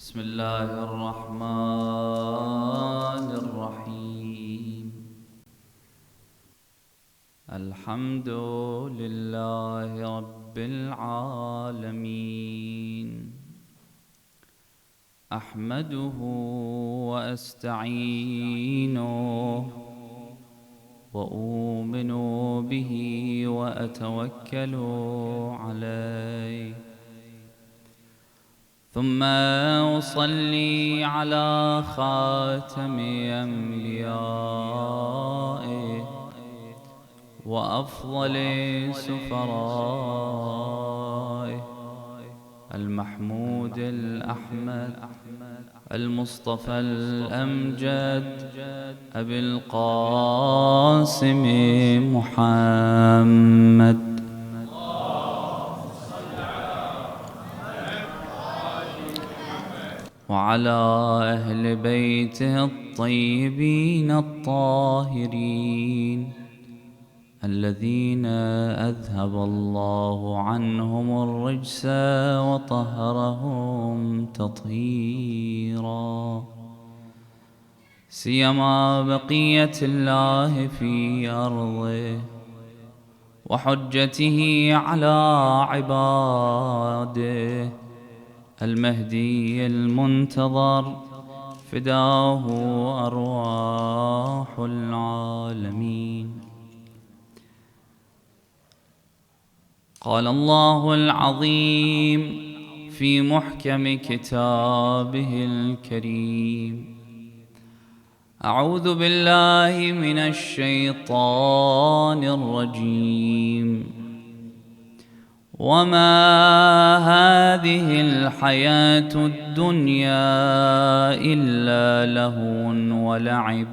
بسم الله الرحمن الرحيم. الحمد لله رب العالمين، أحمده وأستعينه وأؤمن به وأتوكل عليه، ثم أصلي على خاتم أنبيائه وأفضل سفرائه، المحمود الأحمد المصطفى الأمجد أبي القاسم محمد، وعلى أهل بيته الطيبين الطاهرين الذين أذهب الله عنهم الرجس وطهرهم تطهيرا، سيما بقية الله في أرضه وحجته على عباده، المهدي المنتظر فداه أرواح العالمين. قال الله العظيم في محكم كتابه الكريم: أعوذ بالله من الشيطان الرجيم، وما هذه الحياة الدنيا إلا لهو ولعب،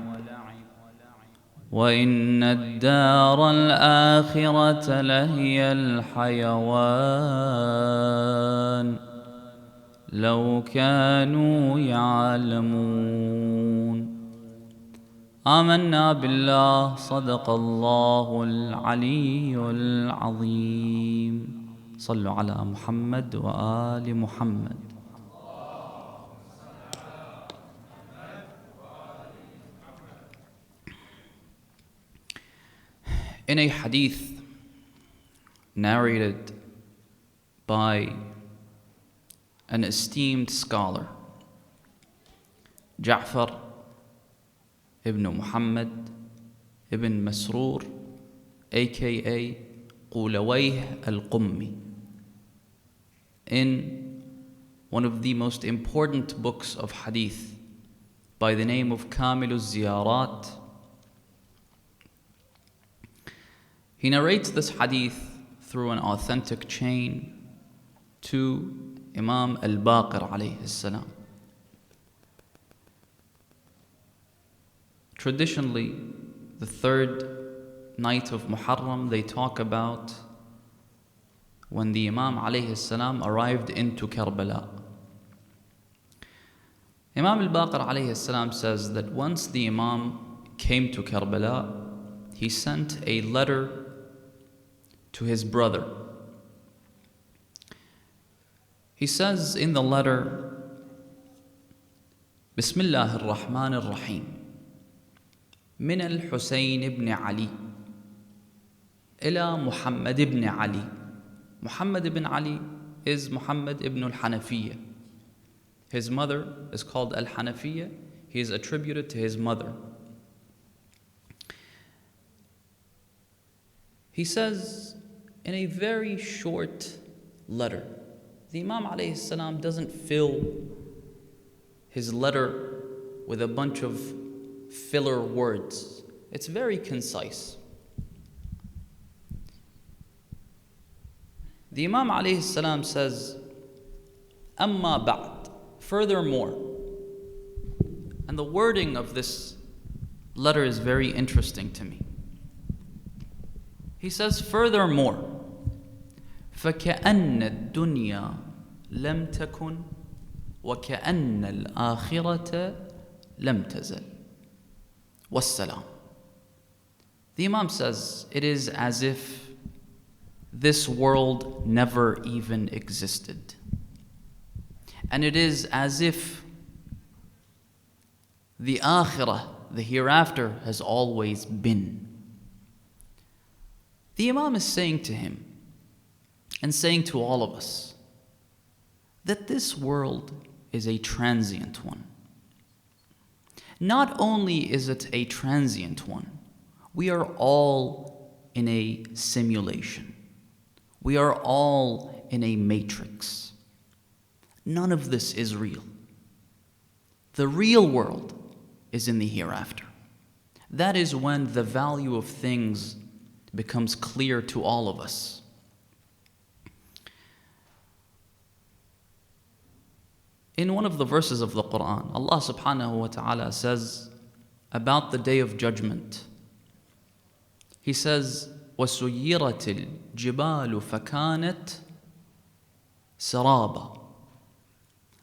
وإن الدار الآخرة لهي الحيوان لو كانوا يعلمون. آمنا بالله، صدق الله العلي العظيم. صلوا على محمد وآل محمد. In a hadith narrated by an esteemed scholar, Ja'far ibn Muhammad ibn Masroor, aka Qulawayh al-Qummi, in one of the most important books of hadith by the name of Kamil al-Ziyarat, he narrates this hadith through an authentic chain to Imam al-Baqir alayhi salam. Traditionally, the third night of Muharram, they talk about when the Imam alayhi salam arrived into Karbala. Imam al-Baqir alayhi salam says that once the Imam came to Karbala, he sent a letter to his brother. He says in the letter, Bismillah ar-Rahman ar-Rahim, من الحسين ibn Ali إلى Muhammad ibn Ali. Muhammad ibn Ali is Muhammad ibn al-Hanafiyyah. His mother is called al-Hanafiyyah. He is attributed to his mother. He says in a very short letter, the Imam alayhi salam doesn't fill his letter with a bunch of filler words. It's very concise. The Imam alayhi salam says, Amma ba'd, furthermore. And the wording of this letter is very interesting to me. He says, furthermore, فَكَأَنَّ الدُّنْيَا لَمْ تَكُنْ وَكَأَنَّ الْآخِرَةَ لَمْ تَزَلْ وَالسَّلَامُ. The Imam says, it is as if this world never even existed, And it is as if the akhirah, the hereafter, has always been. The Imam is saying to him, and saying to all of us, that this world is a transient one. Not only is it a transient one, we are all in a simulation. We are all in a matrix. None of this is real. The real world is in the hereafter. That is when the value of things becomes clear to all of us. In one of the verses of the Quran, Allah subhanahu wa ta'ala says about the day of judgment, He says, وَسُيِّرَتِ الْجِبَالُ فَكَانَتْ سَرَابًا.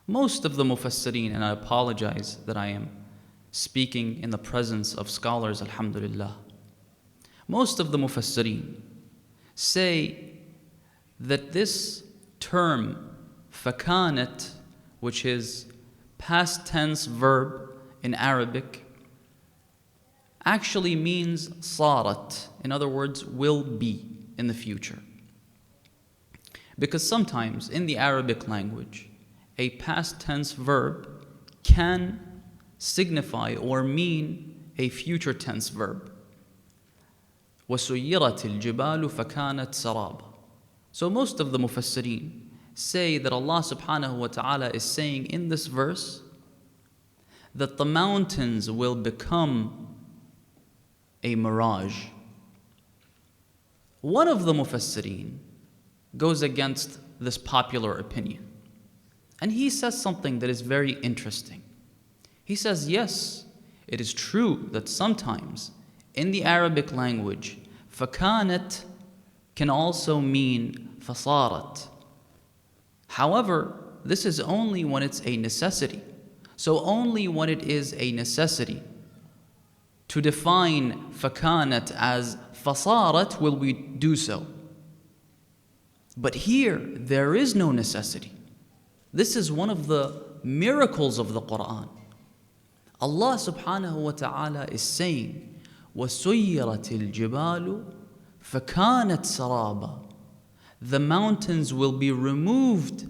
Most of the mufassirin, and I apologize that I am speaking in the presence of scholars, alhamdulillah. Most of the mufassirin say that this term, فَكَانَتْ, which is past tense verb in Arabic, actually means sarat. In other words, will be in the future. Because sometimes in the Arabic language, a past tense verb can signify or mean a future tense verb. وَسُيِّرَتِ الْجِبَالُ فَكَانَتْ سَرَابًا. So most of the mufassirin say that Allah subhanahu wa ta'ala is saying in this verse that the mountains will become a mirage. One of the mufassirin goes against this popular opinion. And he says something that is very interesting. He says, yes, it is true that sometimes in the Arabic language, فَكَانَتْ can also mean فَصَارَتْ. However, this is only when it's a necessity. So only when it is a necessity to define فَكَانَتْ as فَصَارَتْ will we do so. But here, there is no necessity. This is one of the miracles of the Quran. Allah subhanahu wa ta'ala is saying, وَسُيِّرَتِ الْجِبَالُ فَكَانَتْ سَرَابًا. The mountains will be removed,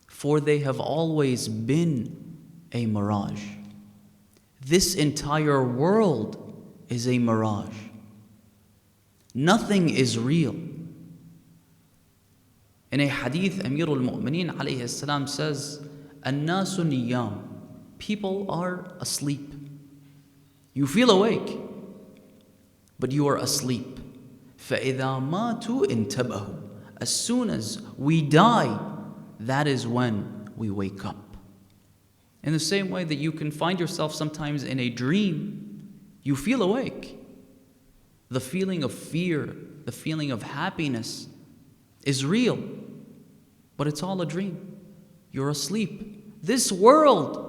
for they have always been a mirage. This entire world is a mirage. Nothing is real. In a hadith, Amir al-Mu'mineen alayhi salam says, النَّاسُ نِيَّامٌ. People are asleep. You feel awake, but you are asleep. فَإِذَا مَاتُوا انْتَبَهُوا. As soon as we die, that is when we wake up. In the same way that you can find yourself sometimes in a dream, you feel awake. The feeling of fear, the feeling of happiness is real, but it's all a dream. You're asleep. This world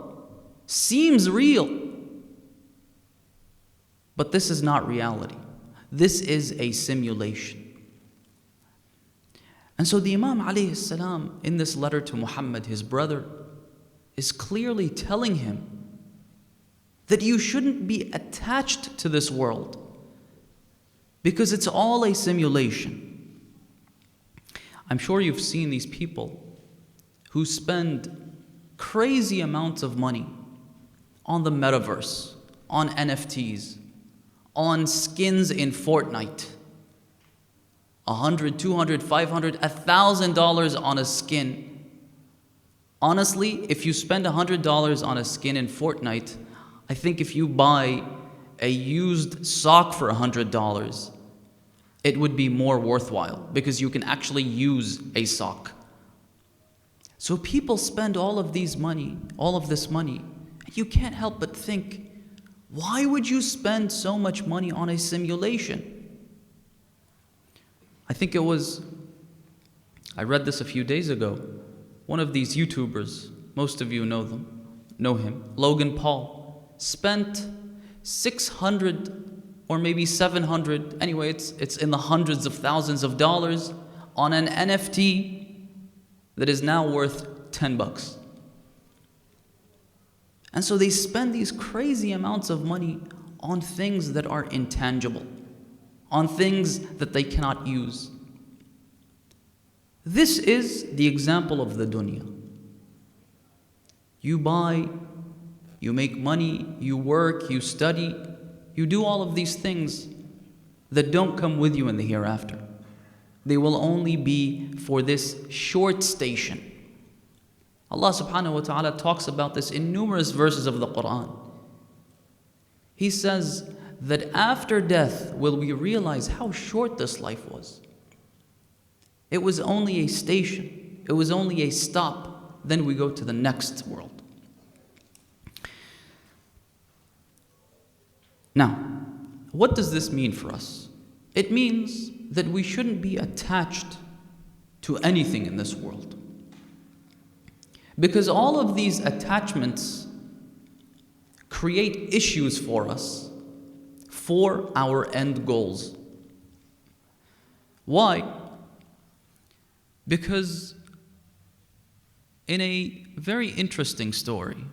seems real, but this is not reality. This is a simulation. And so the Imam alayhi salam in this letter to Muhammad, his brother, is clearly telling him that you shouldn't be attached to this world because it's all a simulation. I'm sure you've seen these people who spend crazy amounts of money on the metaverse, on NFTs, on skins in Fortnite. $100, $200, $500, $1,000 on a skin. Honestly, if you spend $100 on a skin in Fortnite, I think if you buy a used sock for $100, it would be more worthwhile because you can actually use a sock. So people spend all of this money, and you can't help but think, why would you spend so much money on a simulation? I think I read this a few days ago. One of these YouTubers, most of you know him, Logan Paul, spent 600 or maybe 700, anyway, it's in the hundreds of thousands of dollars on an NFT that is now worth $10. And so they spend these crazy amounts of money on things that are intangible, on things that they cannot use. This is the example of the dunya. You buy, you make money, you work, you study, you do all of these things that don't come with you in the hereafter. They will only be for this short station. Allah subhanahu wa ta'ala talks about this in numerous verses of the Quran. He says that after death will we realize how short this life was. It was only a station. It was only a stop. Then we go to the next world. Now, what does this mean for us? It means that we shouldn't be attached to anything in this world. Because all of these attachments create issues for us for our end goals. Why? Because in a very interesting story,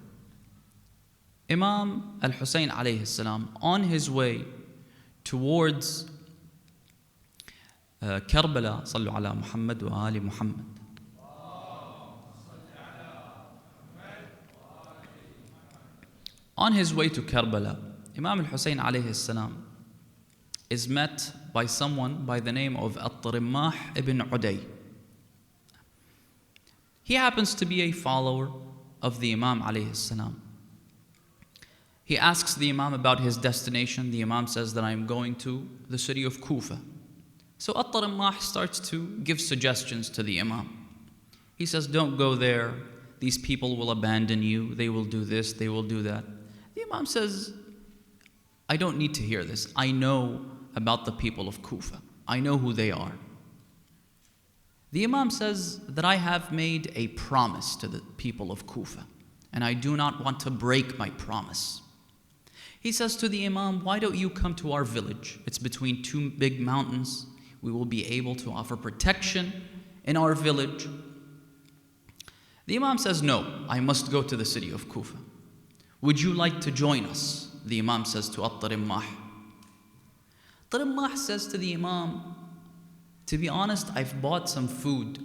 Imam Al-Hussein alayhi salam, on his way towards Karbala, sallu ala Muhammad wa ali Muhammad. On his way to Karbala, Imam Al-Hussein alayhi salam is met by someone by the name of At-Rimmah ibn Uday. He happens to be a follower of the Imam alayhi salam. He asks the Imam about his destination. The Imam says that I am going to the city of Kufa. So At-Rimmah starts to give suggestions to the Imam. He says, don't go there. These people will abandon you. They will do this, they will do that. The Imam says, I don't need to hear this. I know about the people of Kufa. I know who they are. The Imam says that I have made a promise to the people of Kufa, and I do not want to break my promise. He says to the Imam, why don't you come to our village? It's between two big mountains. We will be able to offer protection in our village. The Imam says, no, I must go to the city of Kufa. Would you like to join us? The Imam says to At-Rimmah. At-Rimmah says to the Imam, to be honest, I've bought some food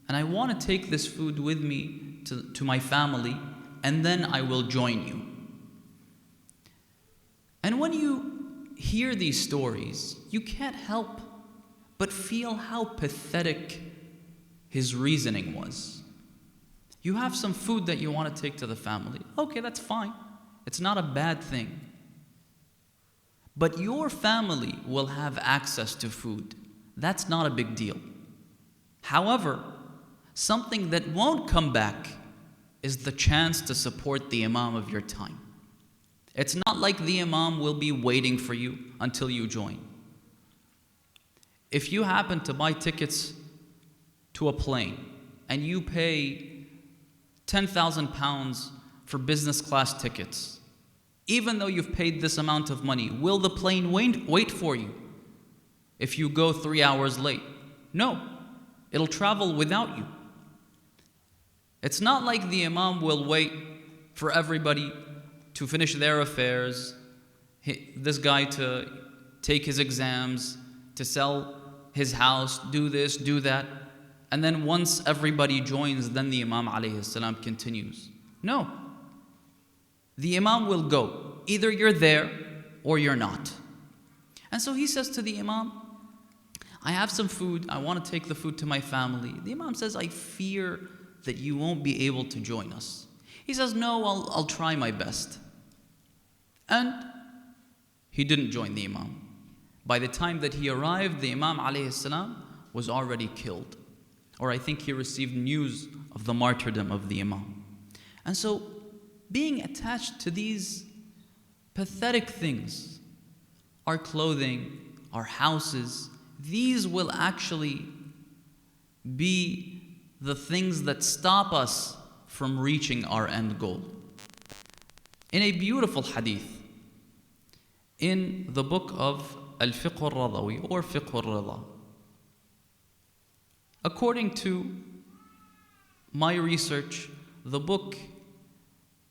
and I want to take this food with me to my family, and then I will join you. And when you hear these stories, you can't help but feel how pathetic his reasoning was. You have some food that you want to take to the family. Okay, that's fine. It's not a bad thing. But your family will have access to food. That's not a big deal. However, something that won't come back is the chance to support the Imam of your time. It's not like the Imam will be waiting for you until you join. If you happen to buy tickets to a plane and you pay 10,000 pounds for business class tickets, even though you've paid this amount of money, will the plane wait for you if you go 3 hours late? No, it'll travel without you. It's not like the Imam will wait for everybody to finish their affairs, this guy to take his exams, to sell his house, do this, do that, and then once everybody joins, then the Imam alayhi salam continues. No. The Imam will go. Either you're there or you're not. And so he says to the Imam, I have some food, I want to take the food to my family. The Imam says, I fear that you won't be able to join us. He says, no, I'll try my best. And he didn't join the Imam. By the time that he arrived, the Imam alayhi salam was already killed. Or I think he received news of the martyrdom of the Imam. And so, being attached to these pathetic things, our clothing, our houses, these will actually be the things that stop us from reaching our end goal. In a beautiful hadith, in the book of Al-Fiqh al-Radawi or Fiqh al-Rida, according to my research, the book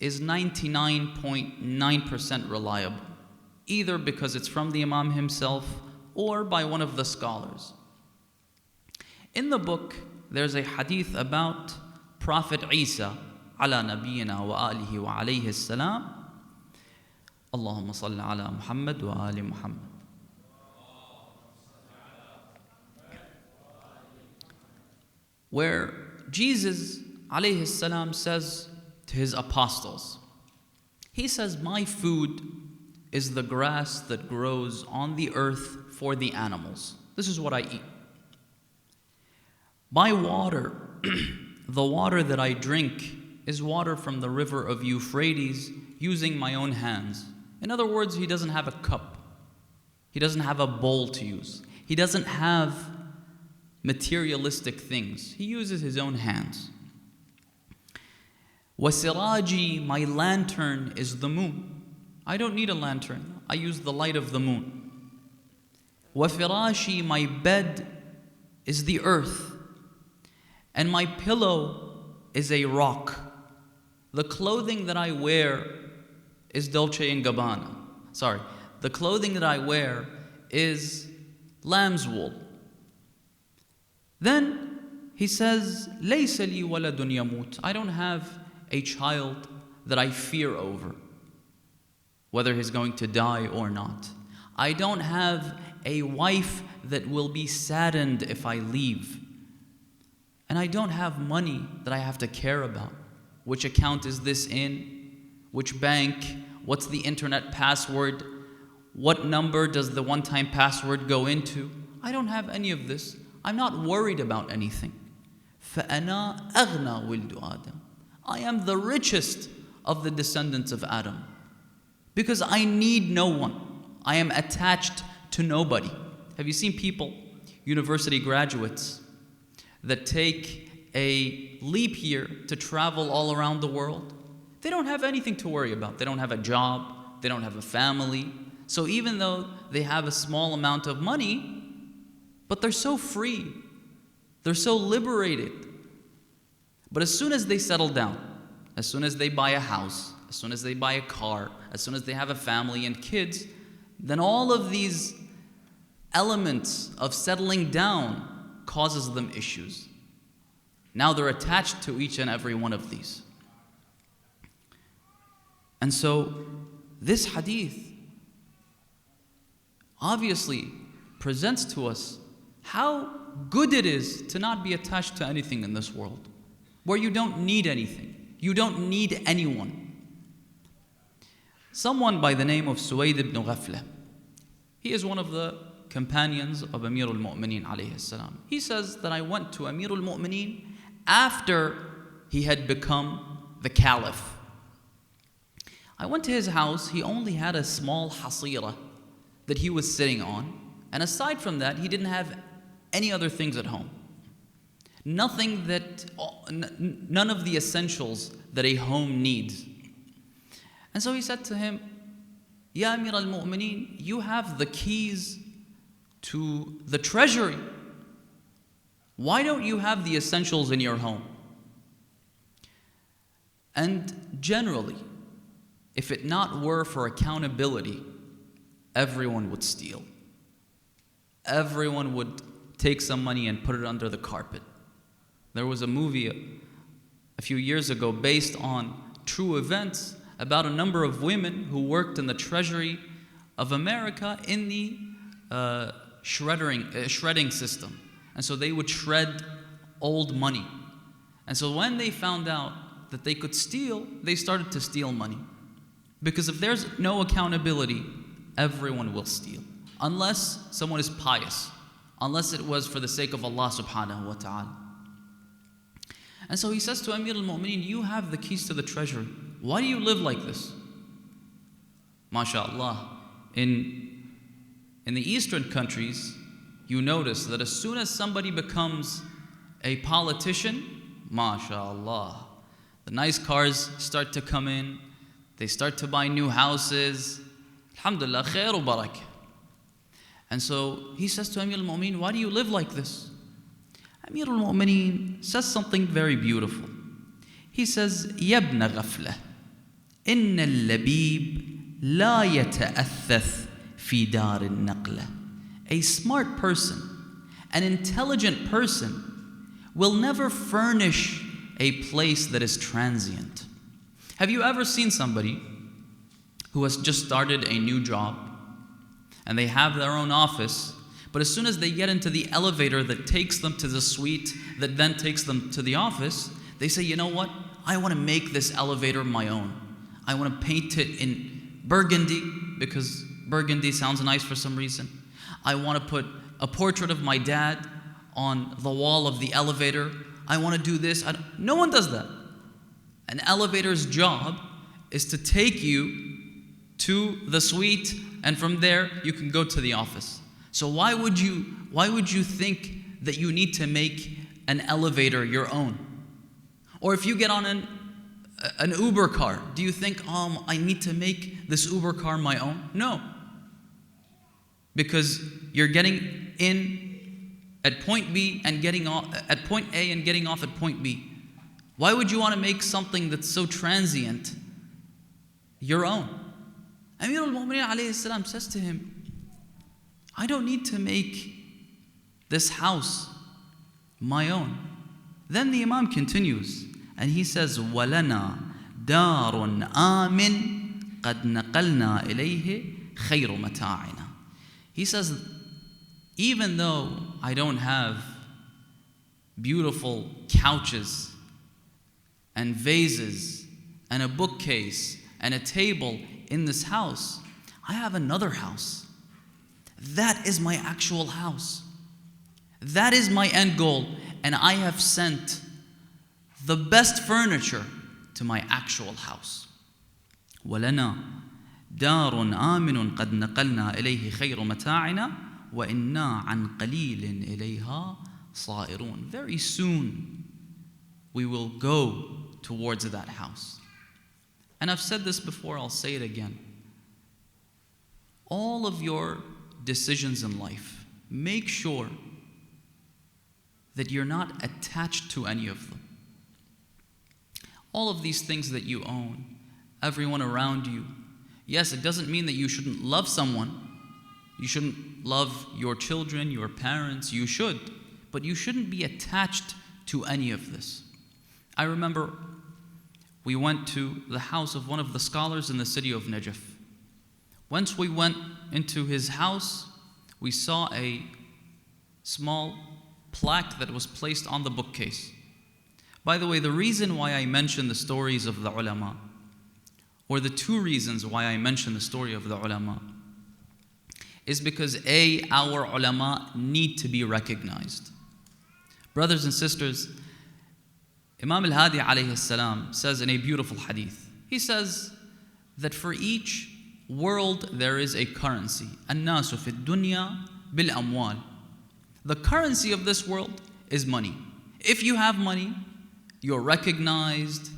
is 99.9% reliable, either because it's from the Imam himself or by one of the scholars. In the book, there's a hadith about Prophet Isa, ala nabiyyina wa alihi wa alayhi salam. Allahumma salli ala Muhammad wa ali Muhammad. Where Jesus alayhi salam says to his apostles, he says, my food is the grass that grows on the earth for the animals. This is what I eat. My water, the water that I drink, is water from the river of Euphrates using my own hands. In other words, he doesn't have a cup. He doesn't have a bowl to use. He doesn't have materialistic things. He uses his own hands. Wasiraji, my lantern, is the moon. I don't need a lantern. I use the light of the moon. Wafirashi, my bed, is the earth. And my pillow is a rock. The clothing that I wear is Dolce & Gabbana. The clothing that I wear is lamb's wool. Then he says, لَيْسَ لِي وَلَدٌ يَمُوتُ. I don't have a child that I fear over, whether he's going to die or not. I don't have a wife that will be saddened if I leave. And I don't have money that I have to care about. Which account is this in? Which bank? What's the internet password? What number does the one-time password go into? I don't have any of this. I'm not worried about anything. فَأَنَا أَغْنَى وِلْدُ آدَمَ. I am the richest of the descendants of Adam. Because I need no one. I am attached to nobody. Have you seen people, university graduates, that take a leap year to travel all around the world? They don't have anything to worry about. They don't have a job. They don't have a family. So even though they have a small amount of money, but they're so free. They're so liberated. But as soon as they settle down, as soon as they buy a house, as soon as they buy a car, as soon as they have a family and kids, then all of these elements of settling down causes them issues. Now they're attached to each and every one of these. And so this hadith obviously presents to us how good it is to not be attached to anything in this world, where you don't need anything. You don't need anyone. Someone by the name of Suwayd ibn Ghafla, he is one of the companions of Amir al-Mu'mineen alayhi salam. He says that I went to Amir al-Mu'mineen after he had become the caliph. I went to his house. He only had a small hasira that he was sitting on. And aside from that, he didn't have any other things at home. None of the essentials that a home needs. And so he said to him, Ya Amir al-Mu'mineen, you have the keys to the treasury. Why don't you have the essentials in your home? And generally, if it not were for accountability, everyone would steal. Everyone would take some money and put it under the carpet. There was a movie a few years ago based on true events about a number of women who worked in the Treasury of America in the shredding system. And so they would shred old money. And so when they found out that they could steal, they started to steal money. Because if there's no accountability, everyone will steal. Unless someone is pious. Unless it was for the sake of Allah subhanahu wa ta'ala. And so he says to Amir al-Mu'mineen, you have the keys to the treasury. Why do you live like this? MashaAllah. In the Eastern countries, you notice that as soon as somebody becomes a politician, MashaAllah, the nice cars start to come in. They start to buy new houses. Alhamdulillah, khair wa barakah. And so he says to Amir al-Mu'mineen, why do you live like this? Amir al-Mu'mineen says something very beautiful. He says, Yabna ghafla. إن اللبيب لا يتأثث في دار النقلة. A smart person, an intelligent person, will never furnish a place that is transient. Have you ever seen somebody who has just started a new job and they have their own office, but as soon as they get into the elevator that takes them to the suite that then takes them to the office, they say, you know what? I want to make this elevator my own. I want to paint it in burgundy because burgundy sounds nice for some reason. I want to put a portrait of my dad on the wall of the elevator. I want to do this. No one does that. An elevator's job is to take you to the suite, and from there you can go to the office. So why would you think that you need to make an elevator your own? Or if you get on an Uber car, do you think, I need to make this Uber car my own? No. Because you're getting in at point B and getting off at point A and getting off at point B. Why would you want to make something that's so transient your own? Amir al-Mu'mineen alayhi salam says to him, I don't need to make this house my own. Then the Imam continues and he says, وَلَنَا دَارٌ آمٍ قَدْ نَقَلْنَا إِلَيْهِ خَيْرُ مَتَاعِنَا. He says, even though I don't have beautiful couches and vases and a bookcase and a table in this house, I have another house. That is my actual house. That is my end goal. And I have sent the best furniture to my actual house. وَلَنَا دَارٌ آمِنٌ قَدْ نَقَلْنَا إِلَيْهِ خَيْرُ مَتَاعِنَا وَإِنَّا عَنْ قَلِيلٍ إِلَيْهَا صَائِرُونَ. Very soon we will go towards that house. And I've said this before, I'll say it again. All of your decisions in life, make sure that you're not attached to any of them. All of these things that you own, everyone around you, yes, it doesn't mean that you shouldn't love someone. You shouldn't love your children, your parents, you should. But you shouldn't be attached to any of this. I remember we went to the house of one of the scholars in the city of Najaf. Once we went into his house, we saw a small plaque that was placed on the bookcase. By the way, the reason why I mention the stories of the ulama, or the two reasons why I mention the story of the ulama, is because A, our ulama need to be recognized. Brothers and sisters, Imam al-Hadi alayhi salam says in a beautiful hadith, he says that for each world there is a currency. الناس في الدنيا بالأموال. The currency of this world is money. If you have money, you're recognized,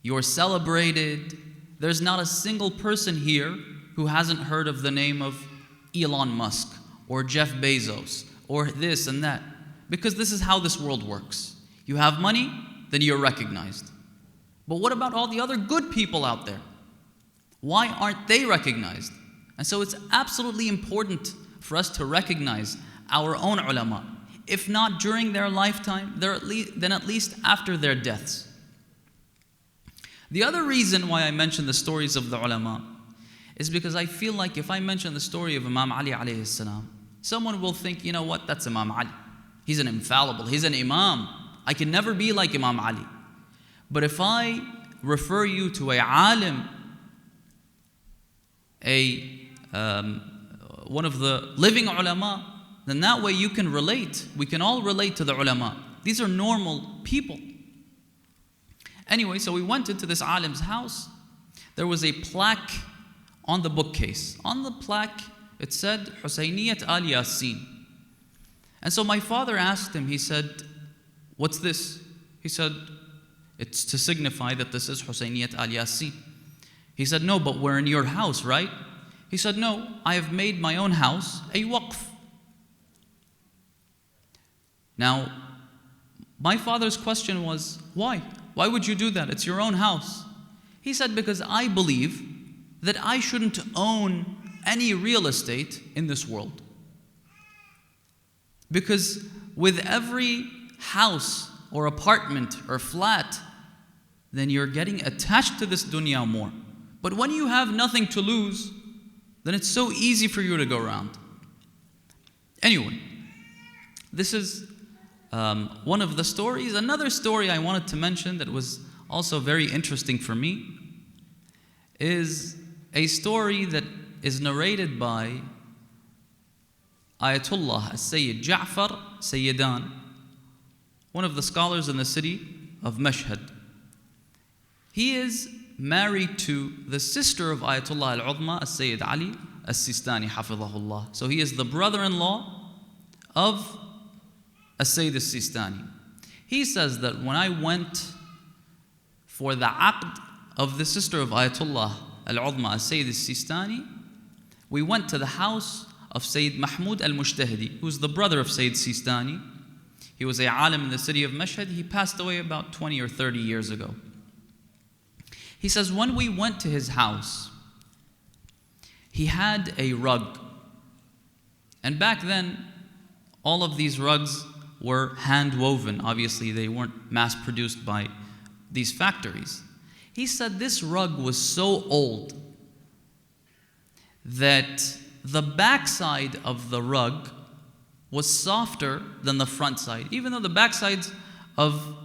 you're celebrated. There's not a single person here who hasn't heard of the name of Elon Musk or Jeff Bezos or this and that, because this is how this world works. You have money, then you're recognized. But what about all the other good people out there? Why aren't they recognized? And so it's absolutely important for us to recognize our own ulama. If not during their lifetime, then at least after their deaths. The other reason why I mention the stories of the ulama is because I feel like if I mention the story of Imam Ali alayhi salam, someone will think, you know what, that's Imam Ali. He's an infallible, he's an imam. I can never be like Imam Ali. But if I refer you to a alim, one of the living ulama, then that way you can relate. We can all relate to the ulama. These are normal people. Anyway, so we went into this alim's house. There was a plaque on the bookcase. On the plaque, it said, Husayniyat al-Yasin. And so my father asked him, he said, what's this? He said, it's to signify that this is Husayniyat al-Yasin. He said, no, but we're in your house, right? He said, no, I have made my own house a waqf. Now, my father's question was, why? Why would you do that? It's your own house. He said, because I believe that I shouldn't own any real estate in this world. Because with every house or apartment or flat, then you're getting attached to this dunya more. But when you have nothing to lose, then it's so easy for you to go around. Anyway, this is one of the stories. Another story I wanted to mention that was also very interesting for me is a story that is narrated by Ayatollah Sayyid Ja'far Sayyidan, one of the scholars in the city of Mashhad. He is married to the sister of Ayatollah Al-Udma, Sayyid Ali Al-Sistani, Hafidhahullah. So he is the brother-in-law of Sayyid Al-Sistani. He says that when I went for the aqd of the sister of Ayatollah Al-Udma, Sayyid Al-Sistani, we went to the house of Sayyid Mahmud Al-Mushtahidi, who's the brother of Sayyid Sistani. He was a alim in the city of Mashhad. He passed away about 20 or 30 years ago. He says, when we went to his house, he had a rug. And back then, all of these rugs were hand-woven. Obviously, they weren't mass-produced by these factories. He said this rug was so old that the backside of the rug was softer than the front side, even though the backsides of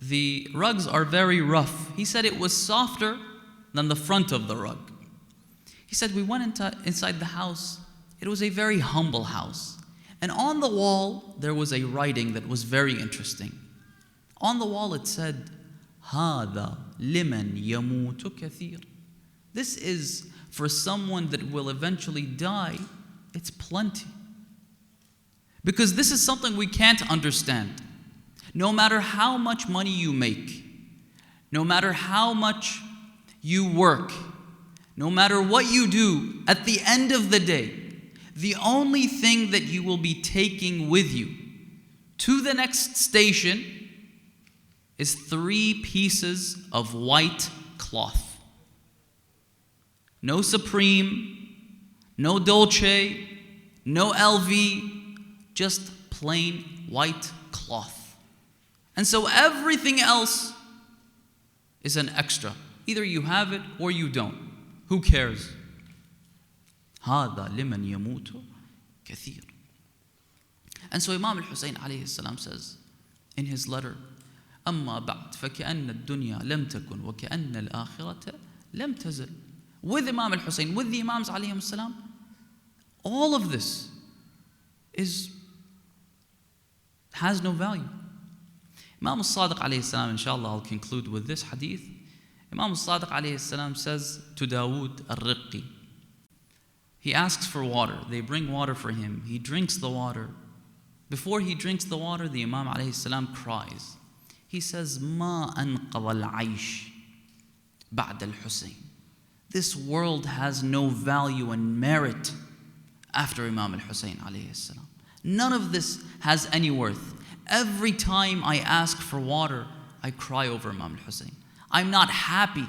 the rugs are very rough. He said it was softer than the front of the rug. He said we went inside the house. It was a very humble house. And on the wall, there was a writing that was very interesting. On the wall it said, هَذَا لِمَنْ يَمُوتُ كَثِيرٌ. This is for someone that will eventually die. It's plenty. Because this is something we can't understand. No matter how much money you make, no matter how much you work, no matter what you do, at the end of the day, the only thing that you will be taking with you to the next station is 3 pieces of white cloth. No Supreme, no Dolce, no LV, just plain white cloth. And so everything else is an extra. Either you have it or you don't. Who cares? هذا لمن يموت كثير. And so Imam Al-Hussein alayhi salam says in his letter, أما بعد فكأن الدنيا لم تكن وكأن الآخرة لم تزل. With Imam Al-Hussein, with the Imams alayhim salam, all of this has no value. Imam Al-Sadiq alayhi salam, inshallah I'll conclude with this hadith. Imam Al-Sadiq alayhi salam says to Dawood al-Riqqi, he asks for water. They bring water for him. He drinks the water. Before he drinks the water, the Imam alayhi salam cries. He says, ما أنقض العيش بعد الحسين. This world has no value and merit after Imam al-Hussein alayhi salam. None of this has any worth. Every time I ask for water, I cry over Imam al-Hussein. I'm not happy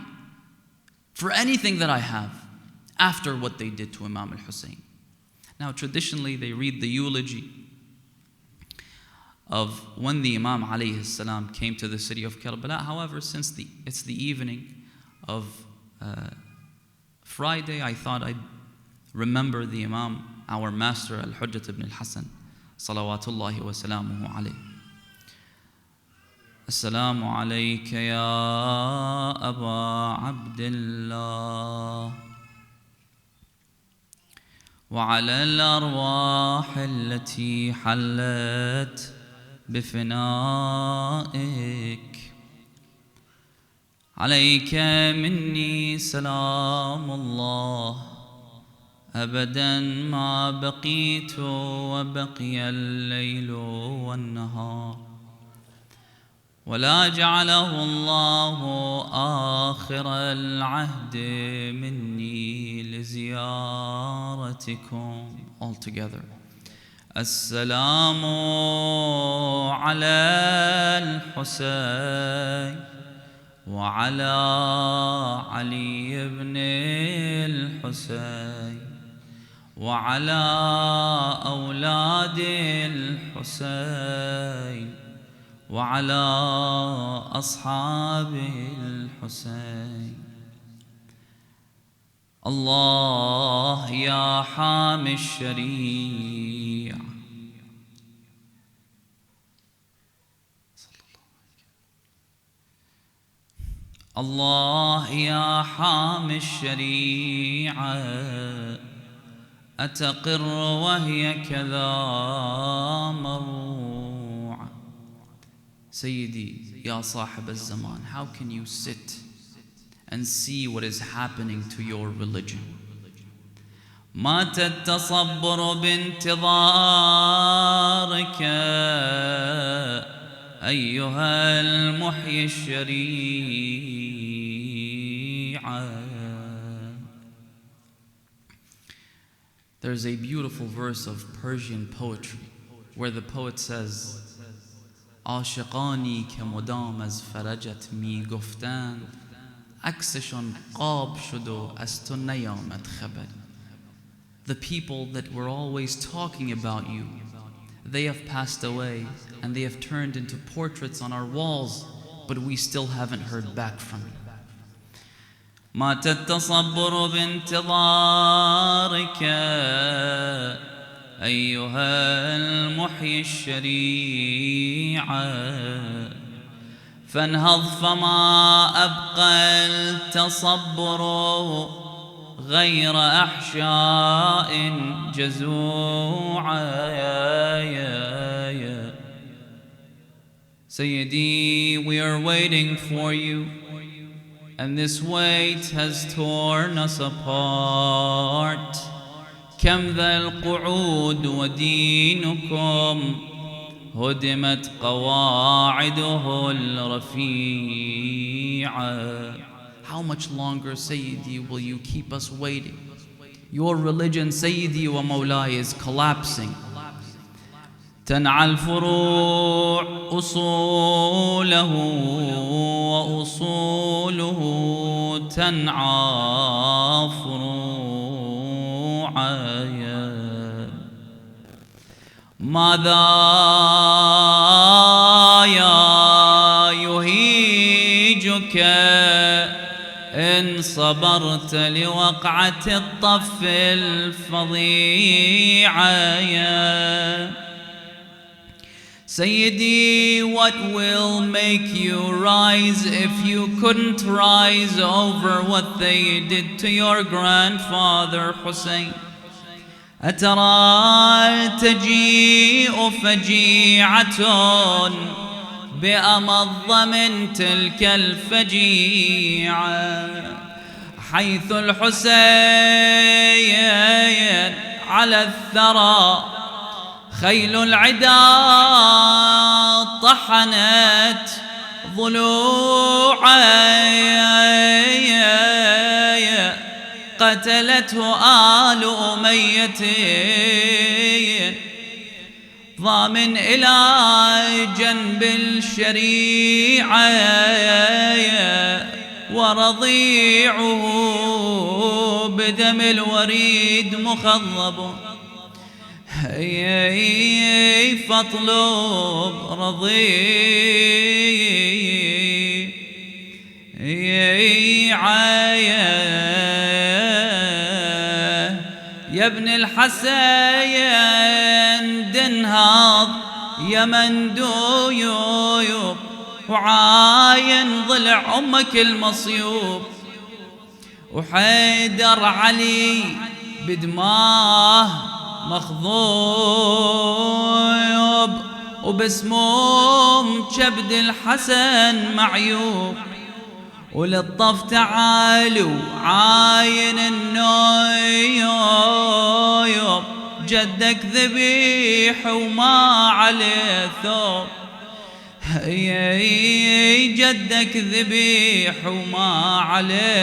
for anything that I have after what they did to Imam al-Hussein. Now, traditionally, they read the eulogy of when the Imam alayhi salam came to the city of Karbala. However, since it's the evening of Friday, I thought I'd remember the Imam, our master, Al-Hujjat ibn al-Hasan, salawatullahi wa salamuhu alayhi. Assalamu alayka ya Aba Abdullah وعلى الأرواح التي حلت بفنائك عليك مني سلام الله أبدا ما بقيت وبقي الليل والنهار ولا جعله الله آخر العهد مني لزيارتكم. All together. السلام على الحسين وعلى علي بن الحسين وعلى أولاد الحسين وعلى أصحاب الحسين. الله يا حامي الشريعة الله يا حامي الشريعة أتقر وهي كذا مروعة. Sayyidi, Ya Sahib al-Zaman, how can you sit and see what is happening to your religion? مات التصبر بانتظارك أيها المحيي الشريعة. There's a beautiful verse of Persian poetry where the poet says, عاشقانی که مدام از فرجت می گفتند عکسشان قاب شد و از تو نیامد خبر. The people that were always talking about you, they have passed away and they have turned into portraits on our walls, but we still haven't heard back from you. مات التصبر بانتظارك أيها المحيي الشريعة فانهض فما أبقى التصبر غير أحشاء جزوعة. Sayyidi, we are waiting for you, and this wait has torn us apart. كم ذا القعود ودينكم هدمت قواعده الرفيعة. How much longer, Sayyidi, will you keep us waiting? Your religion, Sayyidi wa Mawlai, is collapsing. تنعى الفروع أصوله وأصوله تنعى فروعا. ماذا يهيجك إن صبرت لوقعة الطف الفظيعة. Sayyidi, what will make you rise if you couldn't rise over what they did to your grandfather Hussein? أترى تجيء فجيعة بأمض من تلك الفجيعة حيث الحسين على الثرى خيل العدا طحنت ضلوعا قتلته آل أمية ضامن إلى جنب الشريعة ورضيعه بدم الوريد مخضب فاطلب رضيعه يا ابن الحسين دنهاض يا مندويوب وعاين ضلع أمك المصيوب وحيدر علي بدماه مخضوب وبسموم كبد الحسن معيوب وللطف تعالوا عاين النويب جدك ذبيح وما عليه ثوب جدك ذبيح وما عليه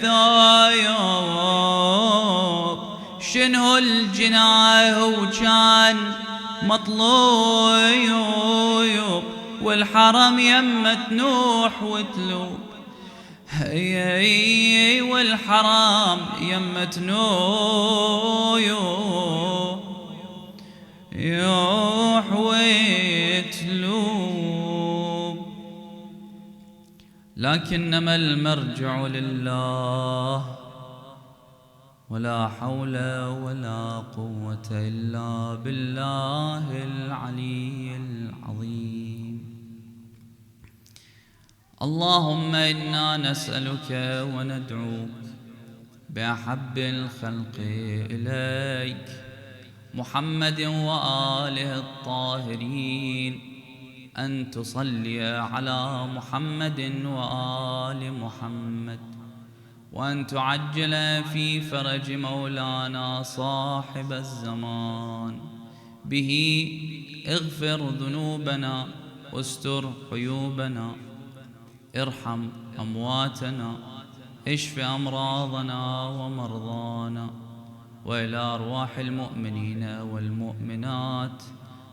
ثوب شنو الجناه وكان مطلوب، والحرم يمة نوح وتلوب، والحرام يمة نوح وتلوب. لكنما المرجع لله، ولا حول ولا قوة إلا بالله العلي العظيم. اللهم إنا نسألك وندعوك بأحب الخلق إليك محمد وآله الطاهرين أن تصلي على محمد وآل محمد، وأن تعجل في فرج مولانا صاحب الزمان. به اغفر ذنوبنا واستر عيوبنا، ارحم أمواتنا، اشف أمراضنا ومرضانا. وإلى أرواح المؤمنين والمؤمنات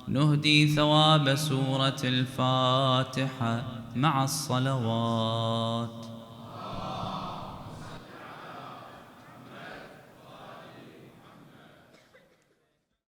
نهدي ثواب سورة الفاتحة مع الصلوات.